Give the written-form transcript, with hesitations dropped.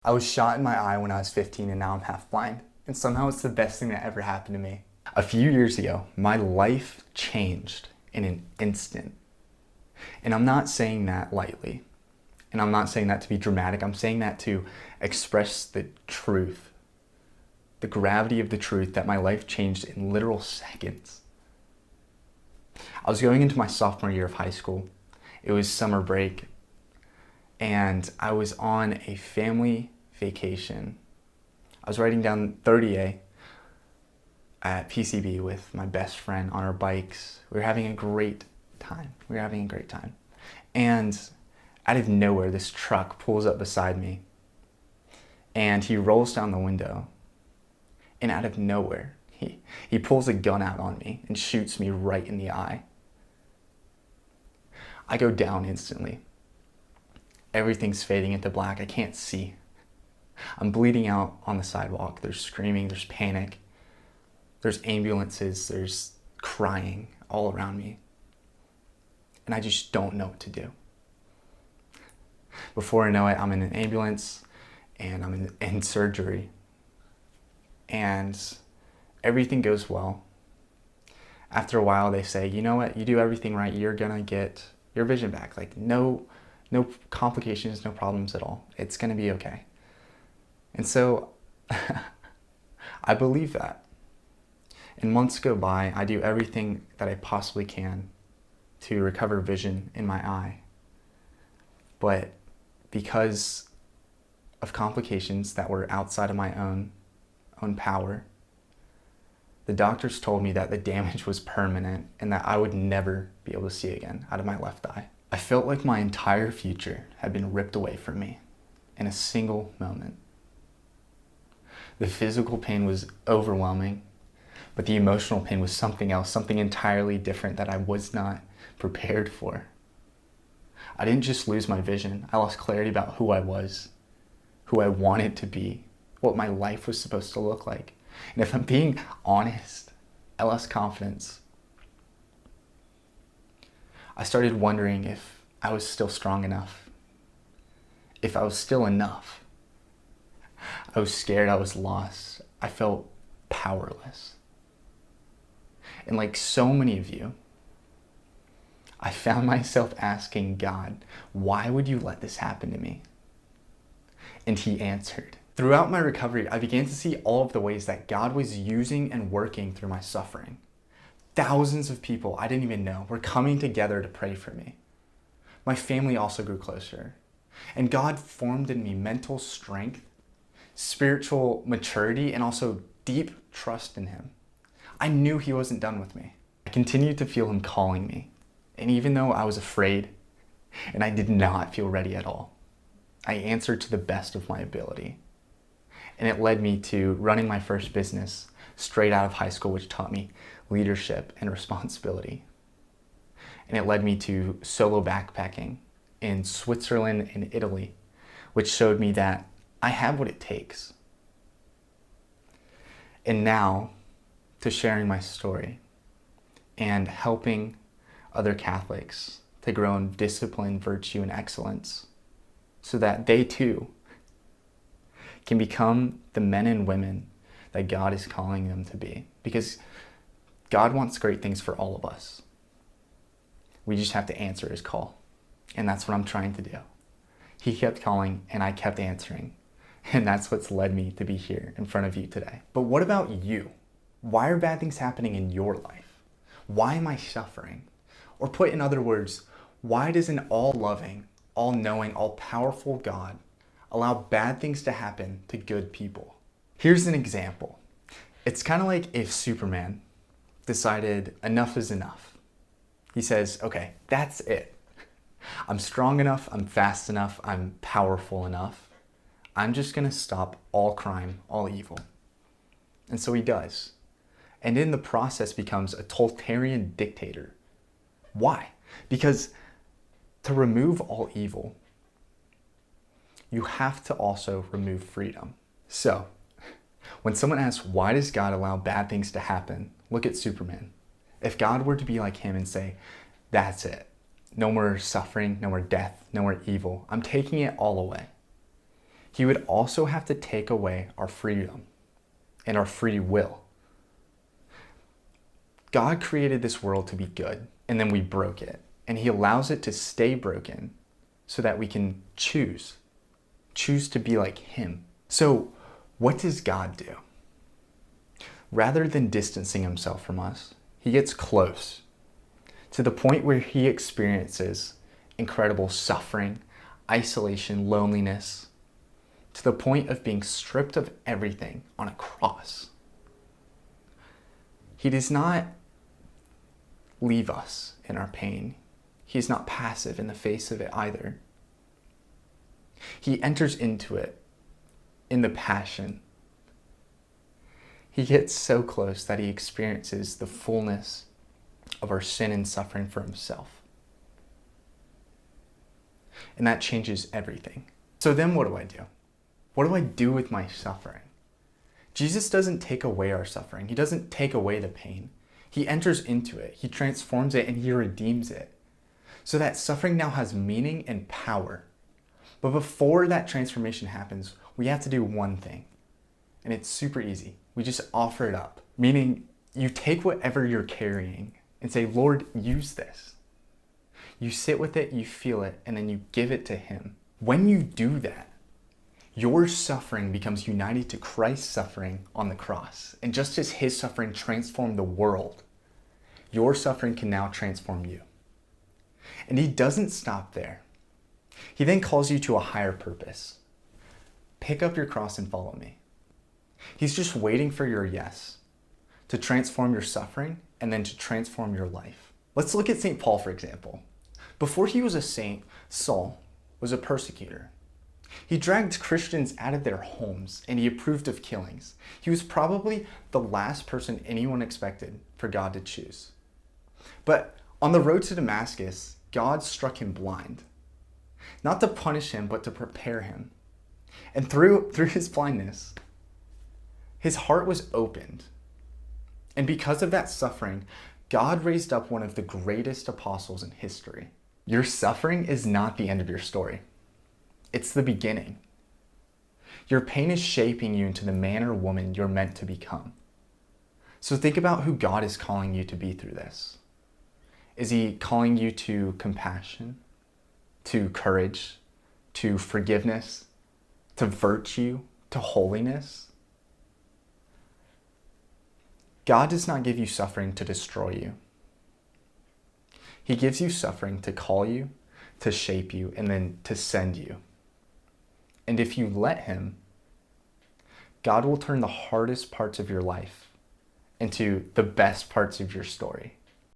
I was shot in my eye when I was 15 and now I'm half blind. And somehow it's the best thing that ever happened to me. A few years ago, my life changed in an instant. And I'm not saying that lightly. And I'm not saying that to be dramatic. I'm saying that to express the truth, the gravity of the truth that my life changed in literal seconds. I was going into my sophomore year of high school. It was summer break. And I was on a family vacation. I was riding down 30A at PCB with my best friend on our bikes. We were having a great time. And out of nowhere, this truck pulls up beside me and he rolls down the window. And out of nowhere, he pulls a gun out on me and shoots me right in the eye. I go down instantly. Everything's fading into black. I can't see. I'm bleeding out on the sidewalk. There's screaming, there's panic. There's ambulances, there's crying all around me. And I just don't know what to do. Before I know it, I'm in an ambulance and I'm in surgery. And everything goes well. After a while, they say, you know what, you do everything right, you're gonna get your vision back. Like no complications, no problems at all. It's gonna be okay. And so I believe that. And months go by, I do everything that I possibly can to recover vision in my eye. But because of complications that were outside of my own power, the doctors told me that the damage was permanent and that I would never be able to see again out of my left eye. I felt like my entire future had been ripped away from me in a single moment. The physical pain was overwhelming, but the emotional pain was something else, something entirely different that I was not prepared for. I didn't just lose my vision, I lost clarity about who I was, who I wanted to be, what my life was supposed to look like. And if I'm being honest, I lost confidence. I started wondering if I was still strong enough, if I was still enough. I was scared, I was lost. I felt powerless. And like so many of you, I found myself asking God, why would you let this happen to me? And He answered. Throughout my recovery, I began to see all of the ways that God was using and working through my suffering. Thousands of people I didn't even know were coming together to pray for me. My family also grew closer. And God formed in me mental strength, spiritual maturity, and also deep trust in Him. I knew He wasn't done with me. I continued to feel Him calling me. And even though I was afraid and I did not feel ready at all, I answered to the best of my ability. And it led me to running my first business straight out of high school, which taught me leadership and responsibility. And it led me to solo backpacking in Switzerland and Italy, which showed me that I have what it takes. And now to sharing my story and helping other Catholics to grow in discipline, virtue, and excellence so that they too can become the men and women that God is calling them to be. Because God wants great things for all of us. We just have to answer His call. And that's what I'm trying to do. He kept calling and I kept answering. And that's what's led me to be here in front of you today. But what about you? Why are bad things happening in your life? Why am I suffering? Or put in other words, why does an all-loving, all-knowing, all-powerful God allow bad things to happen to good people? Here's an example. It's kind of like if Superman decided enough is enough. He says, okay, that's it. I'm strong enough, I'm fast enough, I'm powerful enough. I'm just gonna stop all crime, all evil. And so he does. And in the process becomes a totalitarian dictator. Why? Because to remove all evil, you have to also remove freedom. So, when someone asks, why does God allow bad things to happen? Look at Superman. If God were to be like him and say, that's it. No more suffering, no more death, no more evil. I'm taking it all away. He would also have to take away our freedom and our free will. God created this world to be good, and then we broke it. And he allows it to stay broken so that we can choose to be like him. So what does God do? Rather than distancing himself from us, he gets close to the point where he experiences incredible suffering, isolation, loneliness, to the point of being stripped of everything on a cross. He does not leave us in our pain. He's not passive in the face of it either. He enters into it in the passion. He gets so close that he experiences the fullness of our sin and suffering for himself. And that changes everything. So then what do I do? What do I do with my suffering? Jesus doesn't take away our suffering. He doesn't take away the pain. He enters into it. He transforms it and he redeems it. So that suffering now has meaning and power. But before that transformation happens, we have to do one thing. And it's super easy. We just offer it up. Meaning you take whatever you're carrying and say, Lord, use this. You sit with it, you feel it, and then you give it to him. When you do that, your suffering becomes united to Christ's suffering on the cross. And just as his suffering transformed the world, your suffering can now transform you. And he doesn't stop there. He then calls you to a higher purpose. Pick up your cross and follow me. He's just waiting for your yes to transform your suffering and then to transform your life. Let's look at St. Paul, for example. Before he was a saint, Saul was a persecutor. He dragged Christians out of their homes and he approved of killings. He was probably the last person anyone expected for God to choose. But on the road to Damascus, God struck him blind. Not to punish him, but to prepare him. And through his blindness, his heart was opened. And because of that suffering, God raised up one of the greatest apostles in history. Your suffering is not the end of your story. It's the beginning. Your pain is shaping you into the man or woman you're meant to become. So think about who God is calling you to be through this. Is he calling you to compassion, to courage, to forgiveness, to virtue, to holiness? God does not give you suffering to destroy you. He gives you suffering to call you, to shape you, and then to send you. And if you let him, God will turn the hardest parts of your life into the best parts of your story.